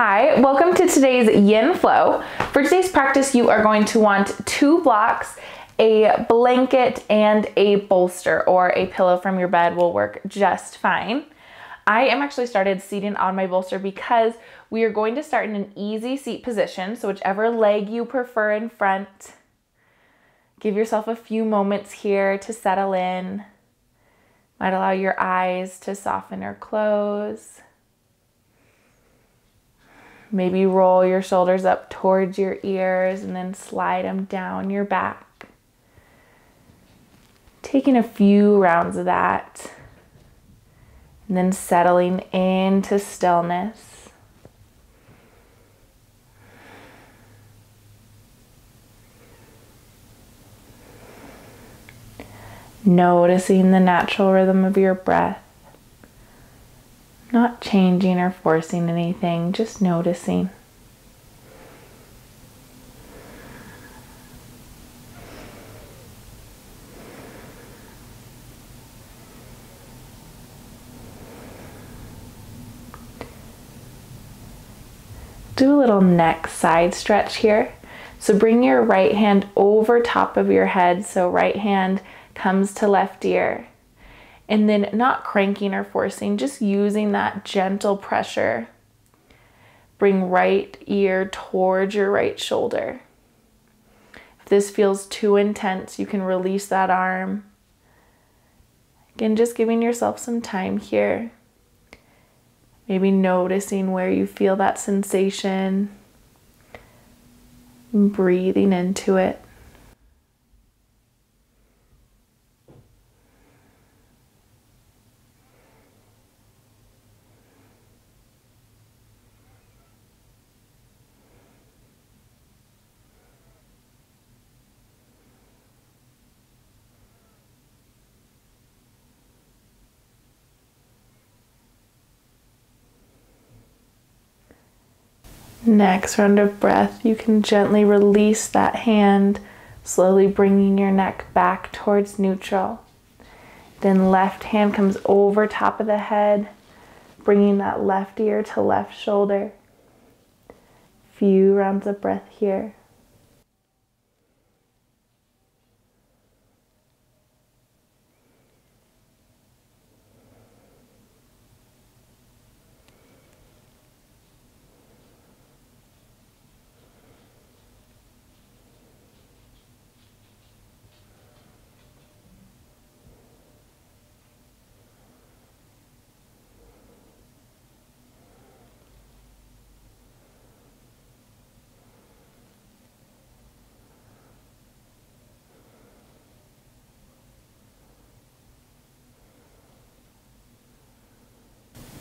Hi, welcome to today's Yin Flow. For today's practice, you are going to want 2 blocks, a blanket, and a bolster, or a pillow from your bed will work just fine. I am actually started seating on my bolster because we are going to start in an easy seat position, so whichever leg you prefer in front. Give yourself a few moments here to settle in. Might allow your eyes to soften or close. Maybe roll your shoulders up towards your ears and then slide them down your back. Taking a few rounds of that and then settling into stillness. Noticing the natural rhythm of your breath. Not changing or forcing anything, just noticing. Do a little neck side stretch here. So bring your right hand over top of your head. So right hand comes to left ear. And then not cranking or forcing, just using that gentle pressure. Bring right ear towards your right shoulder. If this feels too intense, you can release that arm. Again, just giving yourself some time here. Maybe noticing where you feel that sensation. And breathing into it. Next round of breath, you can gently release that hand, slowly bringing your neck back towards neutral. Then left hand comes over top of the head, bringing that left ear to left shoulder. Few rounds of breath here.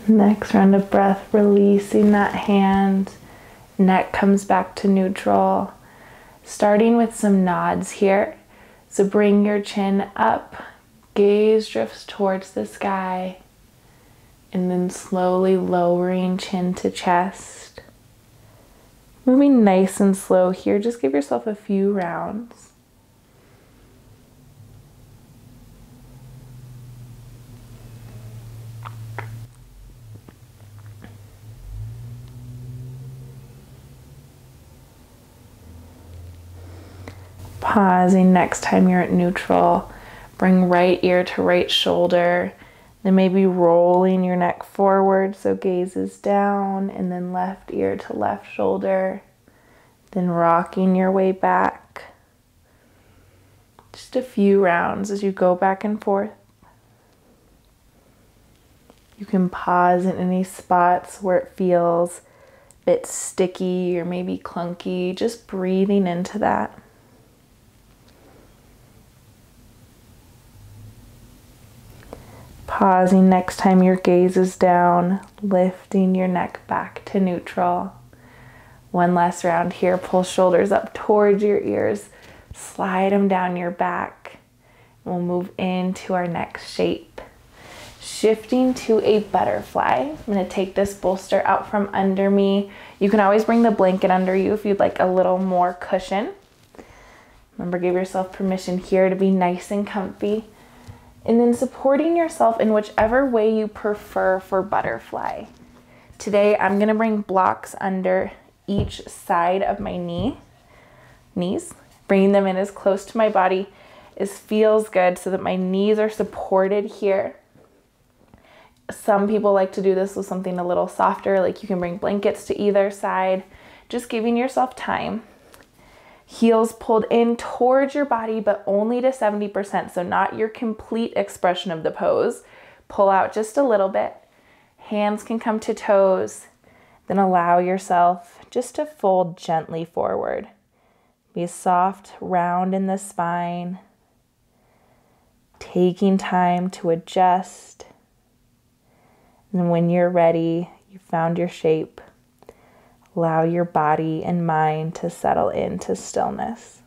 Next round of breath, releasing that hand, neck comes back to neutral. Starting with some nods here. So bring your chin up, gaze drifts towards the sky, and then slowly lowering chin to chest. Moving nice and slow here, just give yourself a few rounds. Pausing next time you're at neutral. Bring right ear to right shoulder. Then maybe rolling your neck forward so gaze is down, and then left ear to left shoulder. Then rocking your way back. Just a few rounds as you go back and forth. You can pause in any spots where it feels a bit sticky or maybe clunky, just breathing into that. Pausing next time your gaze is down, lifting your neck back to neutral. One last round here, pull shoulders up towards your ears, slide them down your back. We'll move into our next shape. Shifting to a butterfly. I'm gonna take this bolster out from under me. You can always bring the blanket under you if you'd like a little more cushion. Remember, give yourself permission here to be nice and comfy. And then supporting yourself in whichever way you prefer for butterfly. Today, I'm gonna bring blocks under each side of my knees, bringing them in as close to my body as feels good so that my knees are supported here. Some people like to do this with something a little softer, like you can bring blankets to either side, just giving yourself time. Heels pulled in towards your body, but only to 70%, so not your complete expression of the pose. Pull out just a little bit. Hands can come to toes. Then allow yourself just to fold gently forward. Be soft, round in the spine. Taking time to adjust. And when you're ready, you found your shape. Allow your body and mind to settle into stillness.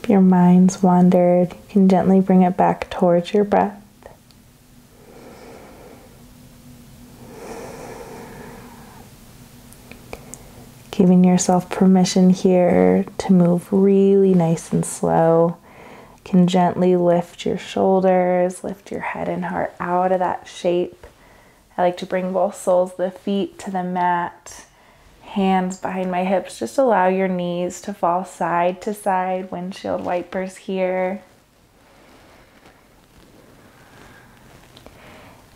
If your mind's wandered, you can gently bring it back towards your breath. Giving yourself permission here to move really nice and slow. You can gently lift your shoulders, lift your head and heart out of that shape. I like to bring both soles of the feet to the mat. Hands behind my hips. Just allow your knees to fall side to side. Windshield wipers here.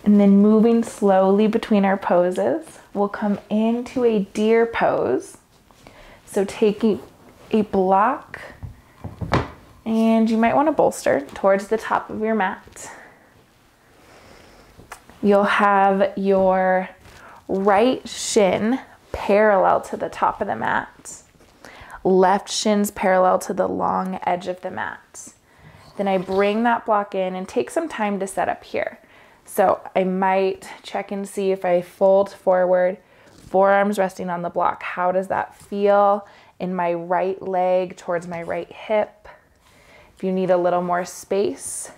And then moving slowly between our poses, we'll come into a deer pose. So taking a block, and you might want to bolster towards the top of your mat. You'll have your Right shin parallel to the top of the mat. Left shin's parallel to the long edge of the mat. Then I bring that block in and take some time to set up here. So I might check and see if I fold forward, forearms resting on the block. How does that feel in my right leg towards my right hip? If you need a little more space,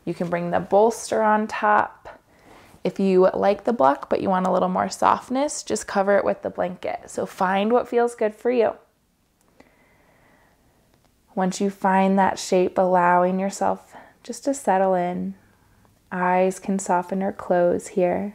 you can bring the bolster on top. If you like the block but you want a little more softness, just cover it with the blanket. So find what feels good for you. Once you find that shape, allowing yourself just to settle in. Eyes can soften or close here.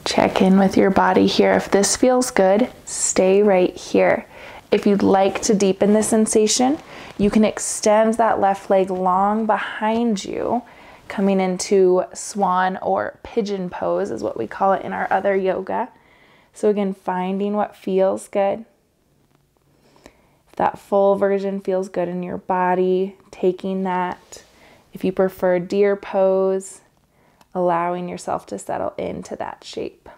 Check in with your body here. If this feels good, stay right here. If you'd like to deepen the sensation, you can extend that left leg long behind you, coming into swan or pigeon pose is what we call it in our other yoga. So again, finding what feels good. If that full version feels good in your body, taking that. If you prefer deer pose, allowing yourself to settle into that shape.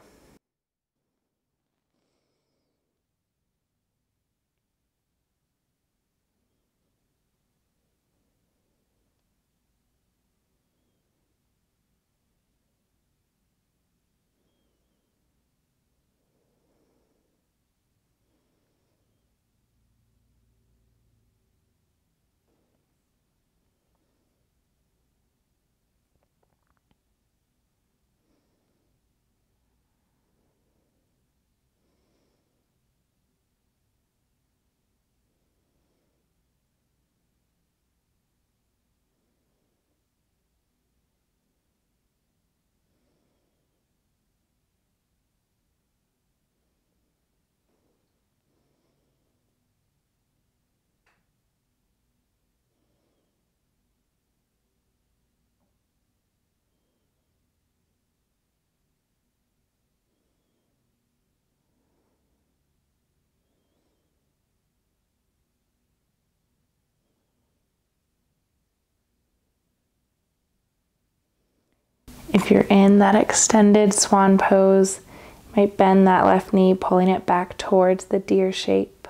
If you're in that extended swan pose, you might bend that left knee, pulling it back towards the deer shape.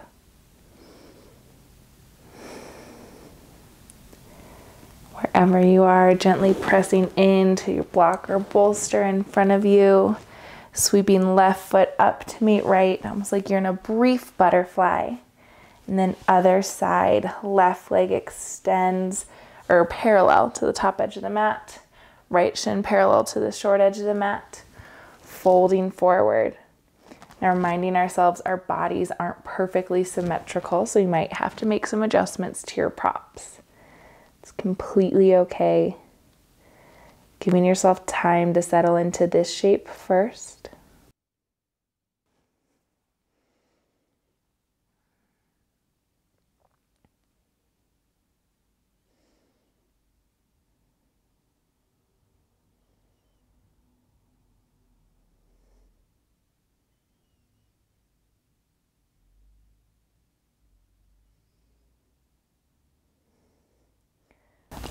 Wherever you are, gently pressing into your block or bolster in front of you, sweeping left foot up to meet right, almost like you're in a brief butterfly. And then other side, left leg extends or parallel to the top edge of the mat. Right shin parallel to the short edge of the mat, folding forward. Now reminding ourselves our bodies aren't perfectly symmetrical, so you might have to make some adjustments to your props. It's completely okay. Giving yourself time to settle into this shape first.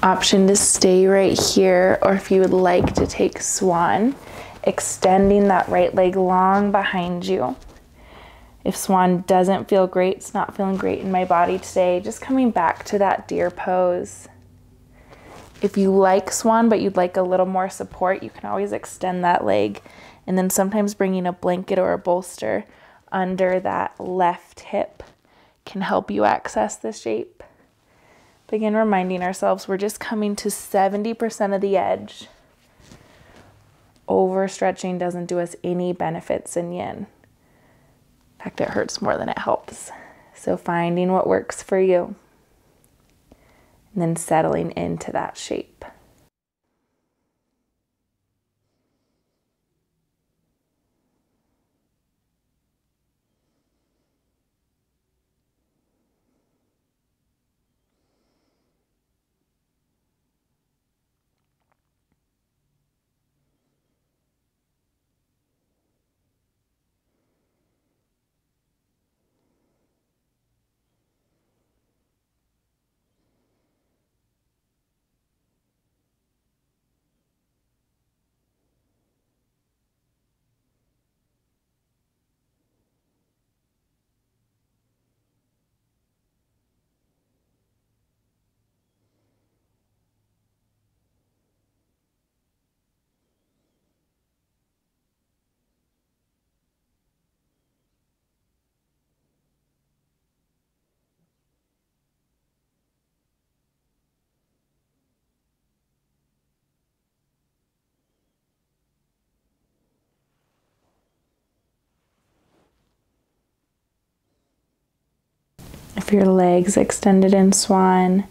Option to stay right here, or if you would like to take swan, extending that right leg long behind you. If swan doesn't feel great, it's not feeling great in my body today, just coming back to that deer pose. If you like swan but you'd like a little more support, you can always extend that leg, and then sometimes bringing a blanket or a bolster under that left hip can help you access the shape. Begin reminding ourselves we're just coming to 70% of the edge. Overstretching doesn't do us any benefits in yin. In fact, it hurts more than it helps. So finding what works for you and then settling into that shape. If your legs extended in swan,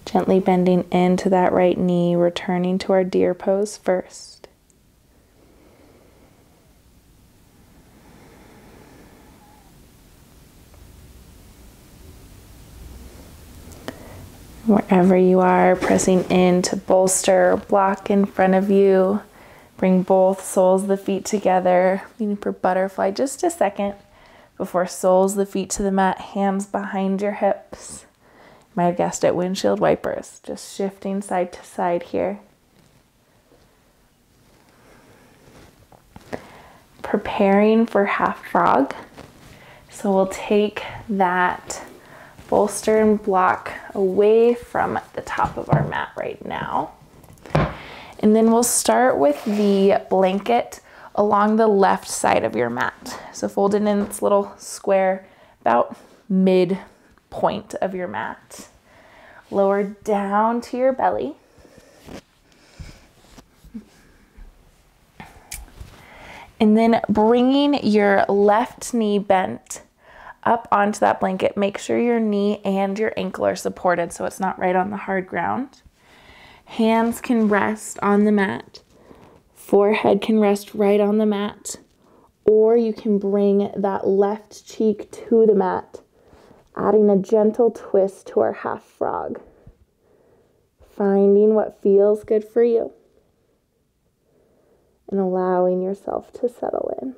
gently bending into that right knee, returning to our deer pose first. Wherever you are, pressing into bolster, block in front of you. Bring both soles of the feet together, leaning for butterfly just a second before soles of the feet to the mat, hands behind your hips. You might have guessed it, windshield wipers, just shifting side to side here. Preparing for half frog. So we'll take that bolster and block away from the top of our mat right now. And then we'll start with the blanket along the left side of your mat. So fold it in its little square about mid-point of your mat. Lower down to your belly. And then bringing your left knee bent up onto that blanket. Make sure your knee and your ankle are supported so it's not right on the hard ground. Hands can rest on the mat. Forehead can rest right on the mat. Or you can bring that left cheek to the mat, adding a gentle twist to our half frog. Finding what feels good for you and allowing yourself to settle in.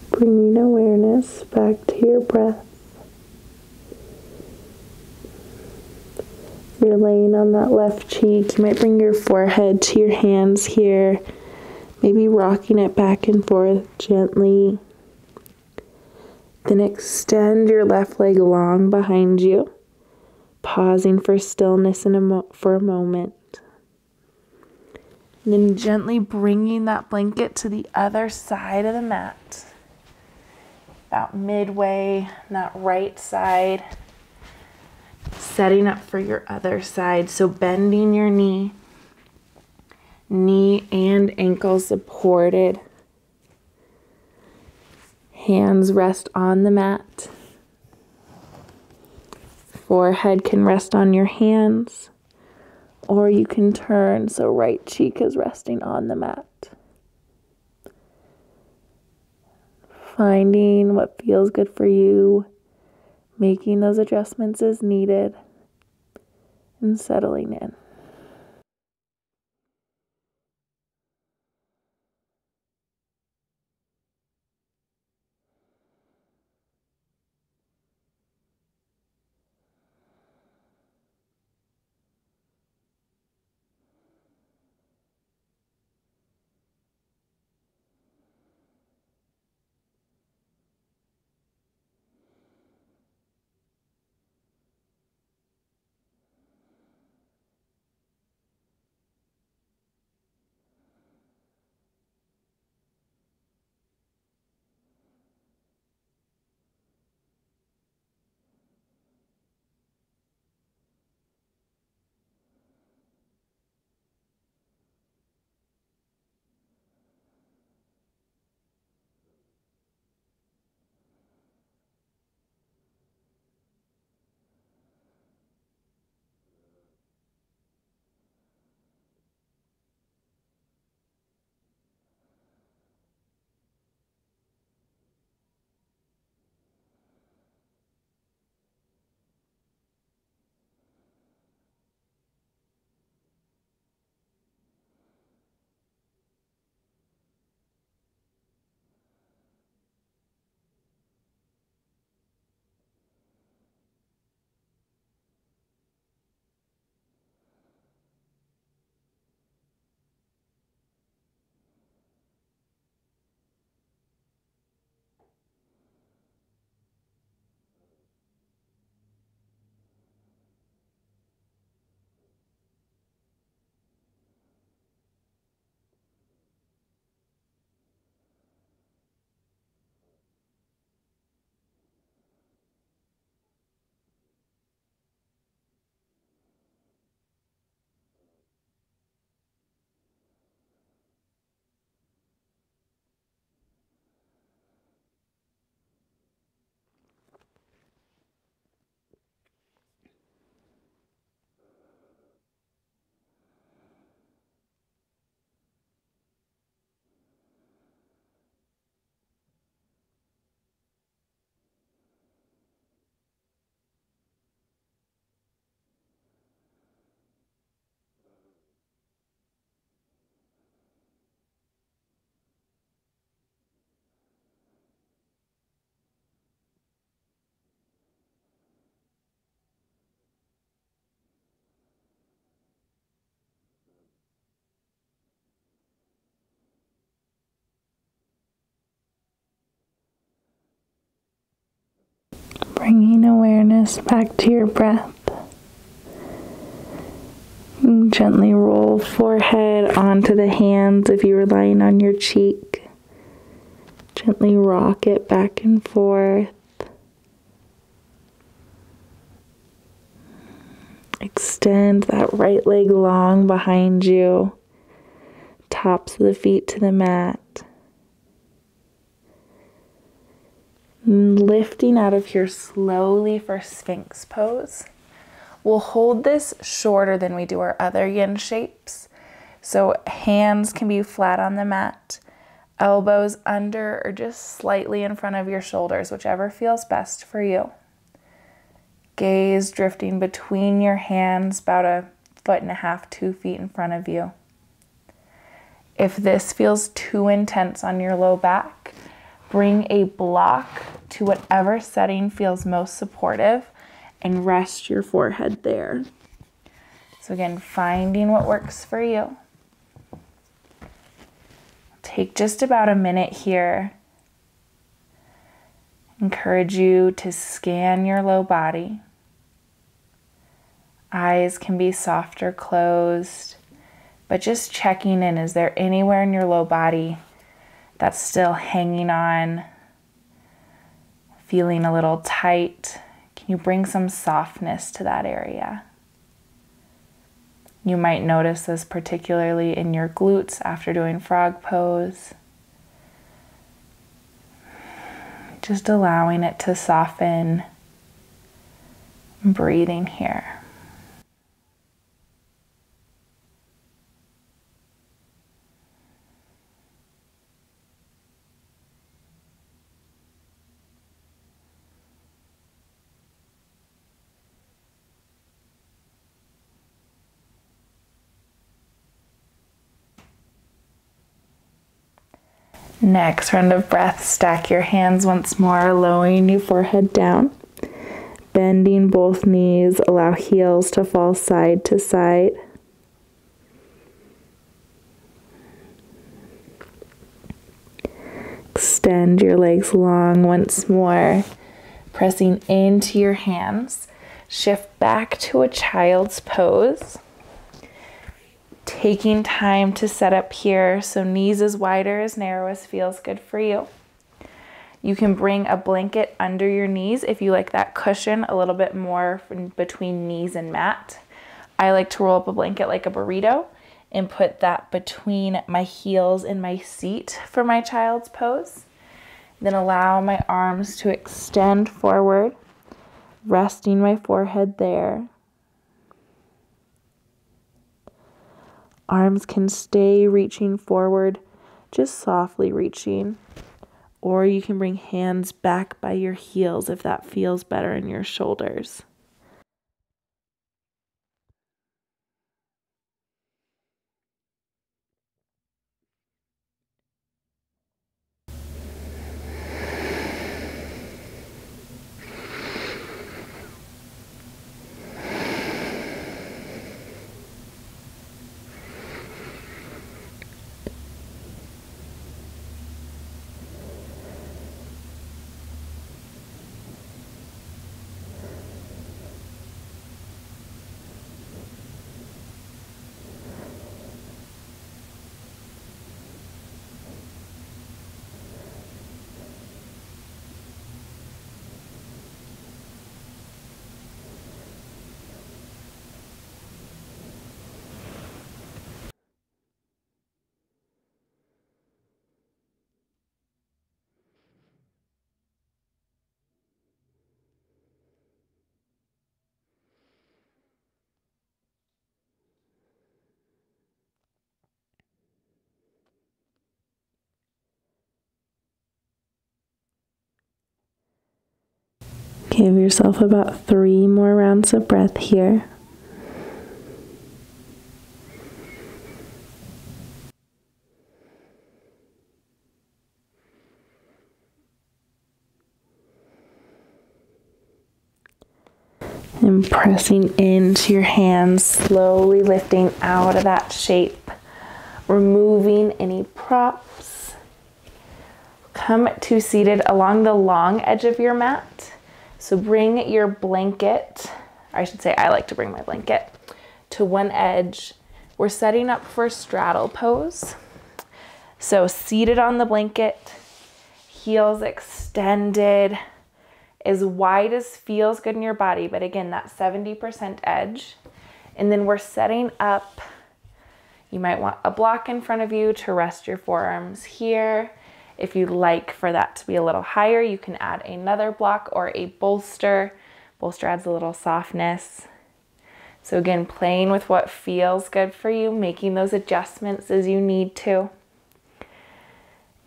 Bringing awareness back to your breath. You're laying on that left cheek. You might bring your forehead to your hands here, maybe rocking it back and forth gently. Then extend your left leg long behind you, pausing for stillness for a moment. And then gently bringing that blanket to the other side of the mat. About midway, that right side. Setting up for your other side. So bending your knee. Knee and ankle supported. Hands rest on the mat. Forehead can rest on your hands. Or you can turn so right cheek is resting on the mat. Finding what feels good for you, making those adjustments as needed, and settling in. Bringing awareness back to your breath. And gently roll forehead onto the hands if you were lying on your cheek. Gently rock it back and forth. Extend that right leg long behind you. Tops of the feet to the mat. Lifting out of here slowly for Sphinx pose. We'll hold this shorter than we do our other yin shapes. So hands can be flat on the mat, elbows under or just slightly in front of your shoulders, whichever feels best for you. Gaze drifting between your hands, about 1.5 feet, 2 feet in front of you. If this feels too intense on your low back, bring a block to whatever setting feels most supportive and rest your forehead there. So again, finding what works for you. Take just about a minute here. Encourage you to scan your low body. Eyes can be soft or closed. But just checking in, is there anywhere in your low body that's still hanging on, feeling a little tight? Can you bring some softness to that area? You might notice this particularly in your glutes after doing frog pose. Just allowing it to soften, breathing here. Next round of breath, stack your hands once more, lowering your forehead down. Bending both knees, allow heels to fall side to side. Extend your legs long once more, pressing into your hands. Shift back to a child's pose. Taking time to set up here, so knees as wide or as narrow as feels good for you. You can bring a blanket under your knees if you like that cushion a little bit more between knees and mat. I like to roll up a blanket like a burrito and put that between my heels and my seat for my child's pose. Then allow my arms to extend forward, resting my forehead there. Arms can stay reaching forward, just softly reaching. Or you can bring hands back by your heels if that feels better in your shoulders. Give yourself about 3 more rounds of breath here. And pressing into your hands, slowly lifting out of that shape, removing any props. Come to seated along the long edge of your mat. So bring your blanket, or I should say I like to bring my blanket, to one edge. We're setting up for straddle pose. So seated on the blanket, heels extended, as wide as feels good in your body, but again, that 70% edge. And then we're setting up, you might want a block in front of you to rest your forearms here. If you'd like for that to be a little higher, you can add another block or a bolster. Bolster adds a little softness. So again, playing with what feels good for you, making those adjustments as you need to.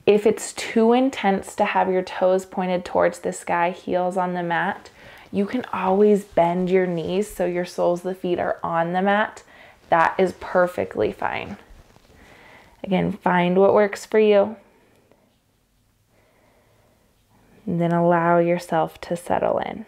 If it's too intense to have your toes pointed towards the sky, heels on the mat, you can always bend your knees so your soles of the feet are on the mat. That is perfectly fine. Again, find what works for you. And then allow yourself to settle in.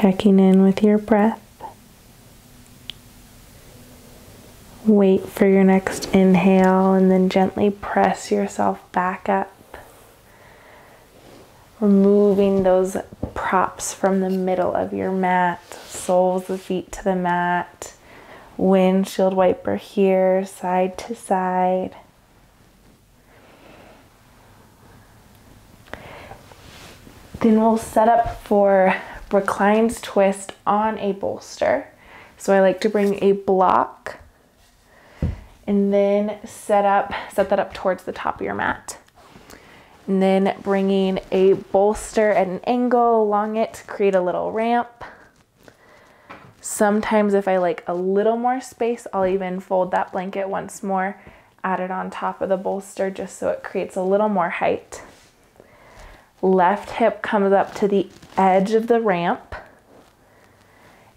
Checking in with your breath. Wait for your next inhale and then gently press yourself back up. Removing those props from the middle of your mat, soles of the feet to the mat, windshield wiper here, side to side. Then we'll set up for reclined twist on a bolster. So I like to bring a block and then set that up towards the top of your mat. And then bringing a bolster at an angle along it to create a little ramp. Sometimes if I like a little more space, I'll even fold that blanket once more, add it on top of the bolster just so it creates a little more height. Left hip comes up to the edge of the ramp.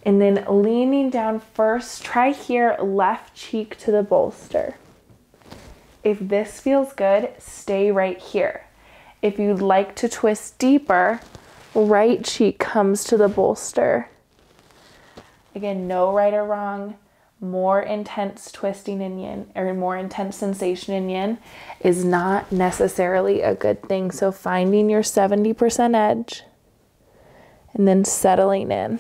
And then leaning down first, try here, left cheek to the bolster. If this feels good, stay right here. If you'd like to twist deeper, right cheek comes to the bolster. Again, no right or wrong. More intense twisting in yin, or more intense sensation in yin, is not necessarily a good thing. So finding your 70% edge and then settling in.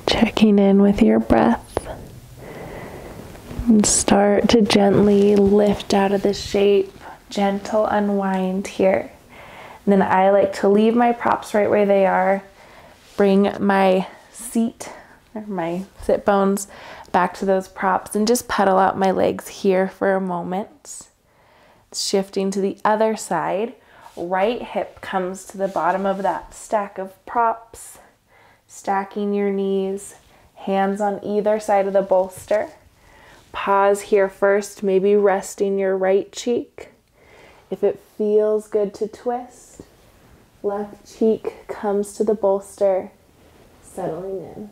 Checking in with your breath. And start to gently lift out of the shape, gentle unwind here. And then I like to leave my props right where they are, bring my seat or my sit bones back to those props and just pedal out my legs here for a moment. Shifting to the other side, right hip comes to the bottom of that stack of props, stacking your knees, hands on either side of the bolster. Pause here first, maybe resting your right cheek. If it feels good to twist, left cheek comes to the bolster, settling in.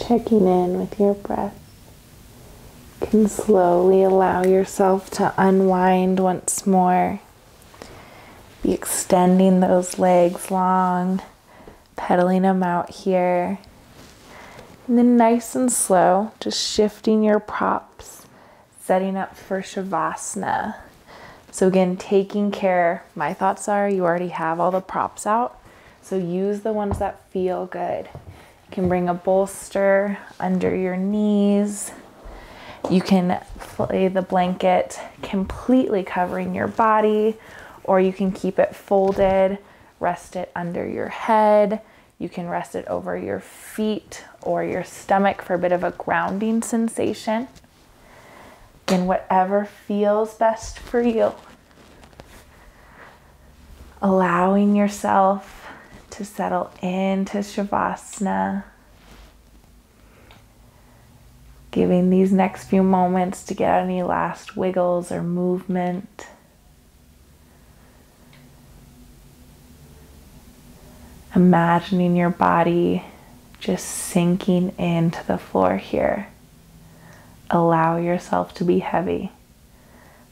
checking in with your breath. You can slowly allow yourself to unwind once more. Be extending those legs long, pedaling them out here. And then nice and slow, just shifting your props, setting up for Shavasana. So again, taking care, my thoughts are you already have all the props out, so use the ones that feel good. You can bring a bolster under your knees. You can lay the blanket completely covering your body, or you can keep it folded, rest it under your head. You can rest it over your feet or your stomach for a bit of a grounding sensation. Again, whatever feels best for you. Allowing yourself to settle into Shavasana. Giving these next few moments to get any last wiggles or movement. Imagining your body just sinking into the floor here. Allow yourself to be heavy.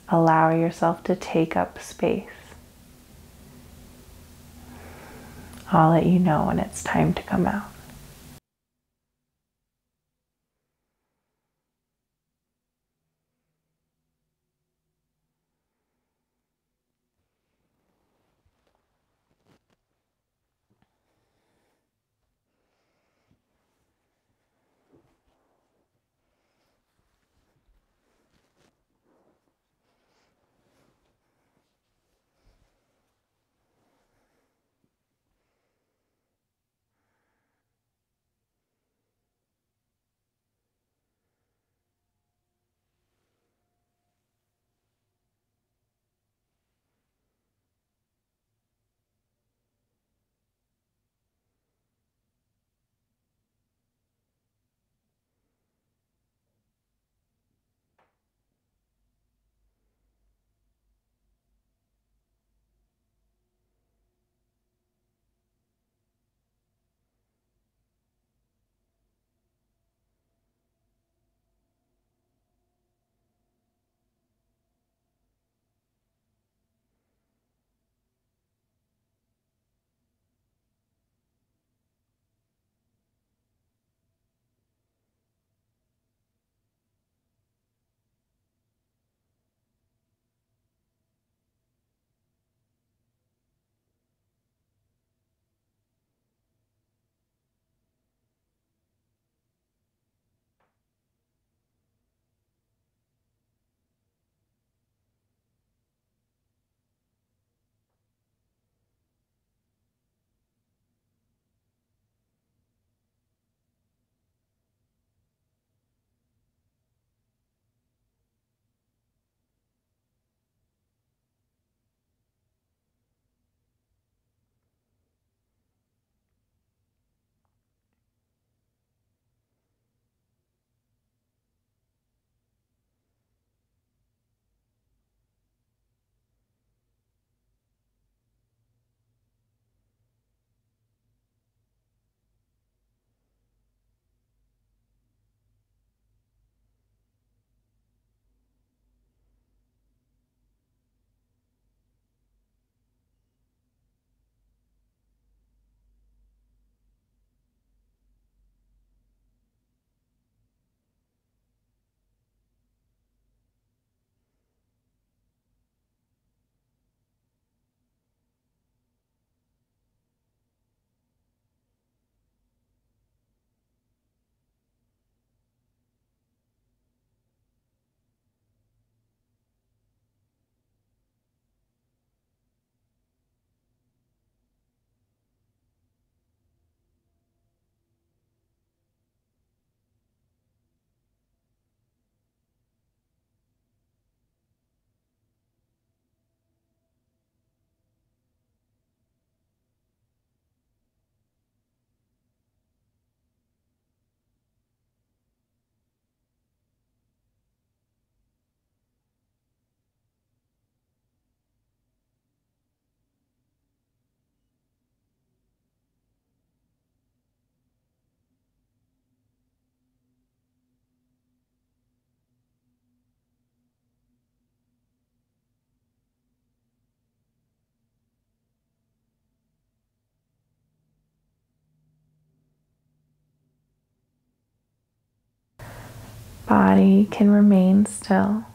Allow yourself to take up space. I'll let you know when it's time to come out. body can remain still.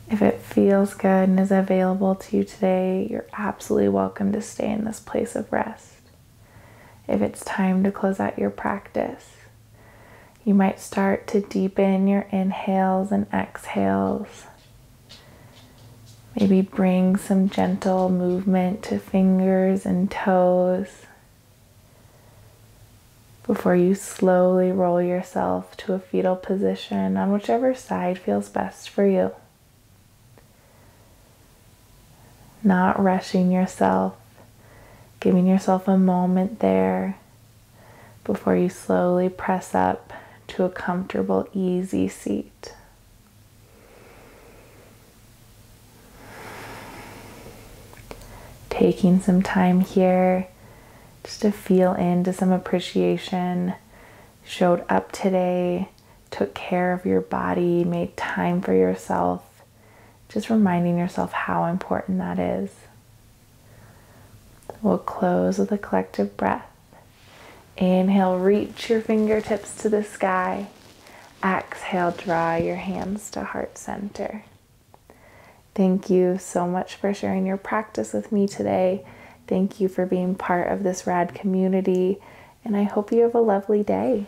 If it feels good and is available to you today, you're absolutely welcome to stay in this place of rest. If it's time to close out your practice, you might start to deepen your inhales and exhales. Maybe bring some gentle movement to fingers and toes before you slowly roll yourself to a fetal position on whichever side feels best for you. Not rushing yourself, giving yourself a moment there before you slowly press up to a comfortable, easy seat. Taking some time here just to feel into some appreciation. Showed up today, took care of your body, made time for yourself. Just reminding yourself how important that is. We'll close with a collective breath. Inhale, reach your fingertips to the sky. Exhale, draw your hands to heart center. Thank you so much for sharing your practice with me today. Thank you for being part of this rad community, and I hope you have a lovely day.